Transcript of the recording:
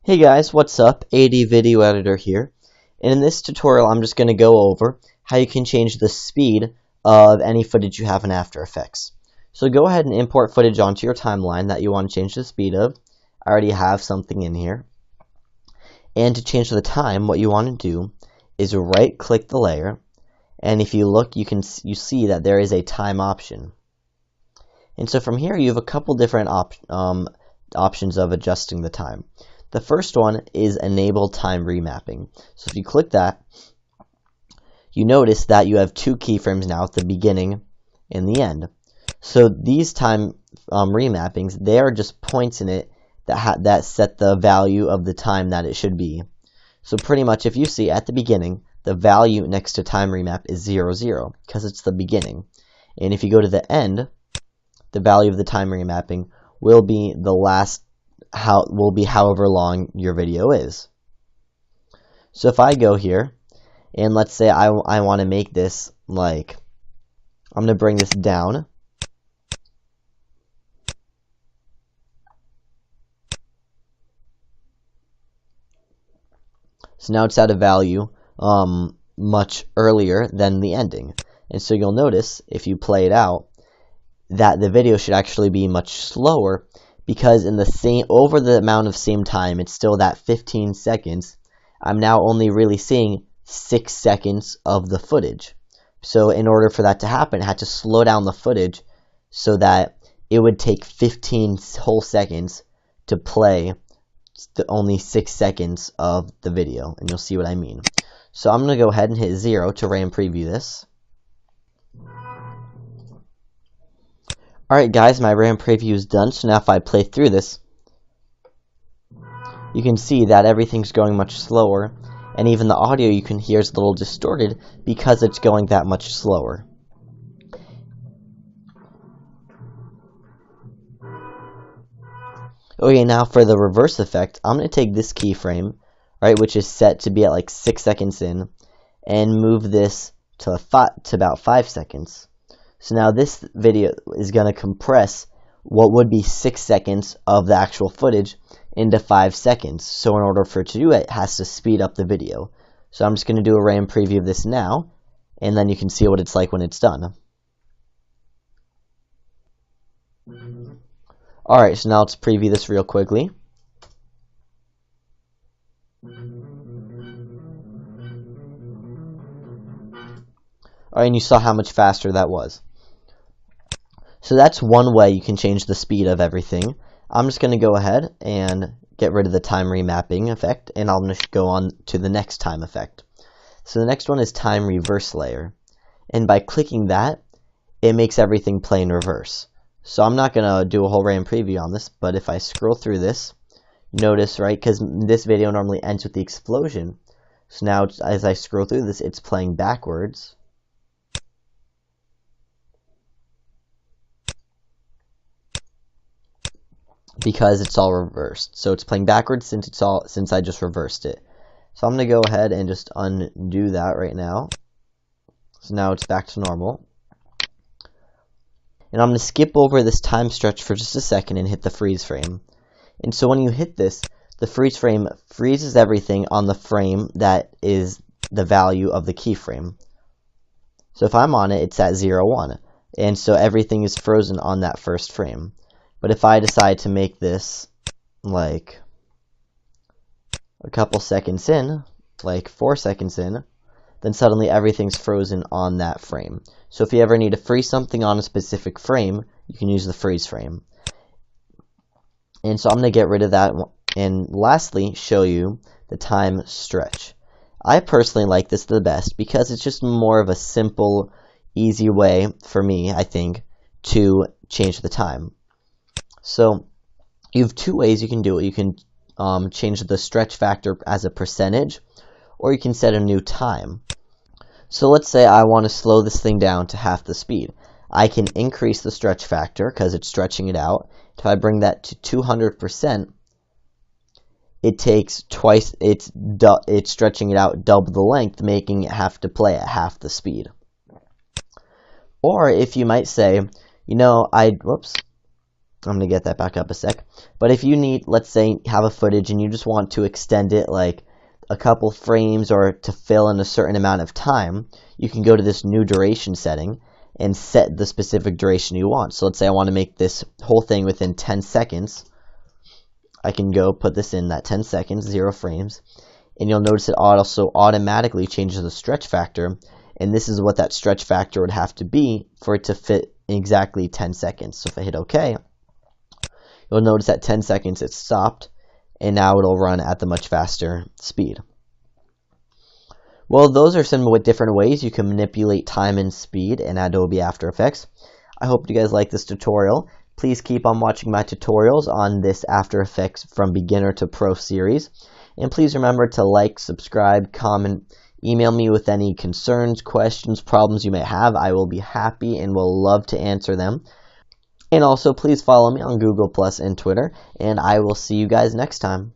Hey guys, what's up? AD Video Editor here, and in this tutorial I'm just going to go over how you can change the speed of any footage you have in After Effects. So go ahead and import footage onto your timeline that you want to change the speed of. I already have something in here. And to change the time, what you want to do is right click the layer, and if you look you see that there is a time option. And so from here you have a couple different options of adjusting the time. The first one is Enable Time Remapping. So if you click that, you notice that you have two keyframes now at the beginning and the end. So these time remappings, they are just points in it that set the value of the time that it should be. So pretty much if you see at the beginning, the value next to time remap is 0, 0, because it's the beginning. And if you go to the end, the value of the time remapping will be the last however long your video is. So if I go here and let's say I want to make this like, I'm going to bring this down. So now it's at a value much earlier than the ending. And so you'll notice if you play it out that the video should actually be much slower, because in the over the amount of same time, it's still that 15 seconds. I'm now only really seeing 6 seconds of the footage. So in order for that to happen, I had to slow down the footage so that it would take 15 whole seconds to play only 6 seconds of the video, and you'll see what I mean. So I'm going to go ahead and hit 0 to RAM preview this. Alright guys, my RAM preview is done, so now if I play through this, you can see that everything's going much slower, and even the audio you can hear is a little distorted because it's going that much slower. Okay, now for the reverse effect, I'm going to take this keyframe, right, which is set to be at like 6 seconds in, and move this to about 5 seconds. So now this video is going to compress what would be 6 seconds of the actual footage into 5 seconds. So in order for it to do it, it has to speed up the video. So I'm just going to do a RAM preview of this now, and then you can see what it's like when it's done. Alright, so now let's preview this real quickly. Alright, and you saw how much faster that was. So that's one way you can change the speed of everything. I'm just going to go ahead and get rid of the time remapping effect, and I'm going to go on to the next time effect. So the next one is time reverse layer. And by clicking that, it makes everything play in reverse. So I'm not going to do a whole RAM preview on this, but if I scroll through this, notice, right, because this video normally ends with the explosion. So now as I scroll through this, it's playing backwards. Because it's all reversed. So it's playing backwards since I just reversed it. So I'm going to go ahead and just undo that right now. So now it's back to normal. And I'm going to skip over this time stretch for just a second and hit the freeze frame. And so when you hit this, the freeze frame freezes everything on the frame that is the value of the keyframe. So if I'm on it, it's at 0, 1. And so everything is frozen on that first frame. But if I decide to make this like a couple seconds in, like 4 seconds in, then suddenly everything's frozen on that frame. So if you ever need to freeze something on a specific frame, you can use the freeze frame. And so I'm going to get rid of that, and lastly show you the time stretch. I personally like this the best because it's just more of a simple, easy way for me, I think, to change the time. So you have two ways you can do it. You can change the stretch factor as a percentage, or you can set a new time. So let's say I want to slow this thing down to half the speed. I can increase the stretch factor because it's stretching it out. If I bring that to 200%, it takes twice. It's stretching it out double the length, making it have to play at half the speed. Or if you might say, you know, I'm going to get that back up a sec. But if you need, let's say, have a footage and you just want to extend it like a couple frames or to fill in a certain amount of time, you can go to this new duration setting and set the specific duration you want. So let's say I want to make this whole thing within 10 seconds. I can go put this in that 10 seconds, 0 frames, and you'll notice it also automatically changes the stretch factor, and this is what that stretch factor would have to be for it to fit exactly 10 seconds. So if I hit OK, you'll notice at 10 seconds it stopped, and now it'll run at the much faster speed. Well, those are some different ways you can manipulate time and speed in Adobe After Effects. I hope you guys like this tutorial. Please keep on watching my tutorials on this After Effects from Beginner to Pro series. And please remember to like, subscribe, comment, email me with any concerns, questions, problems you may have. I will be happy and will love to answer them. And also, please follow me on Google Plus and Twitter, and I will see you guys next time.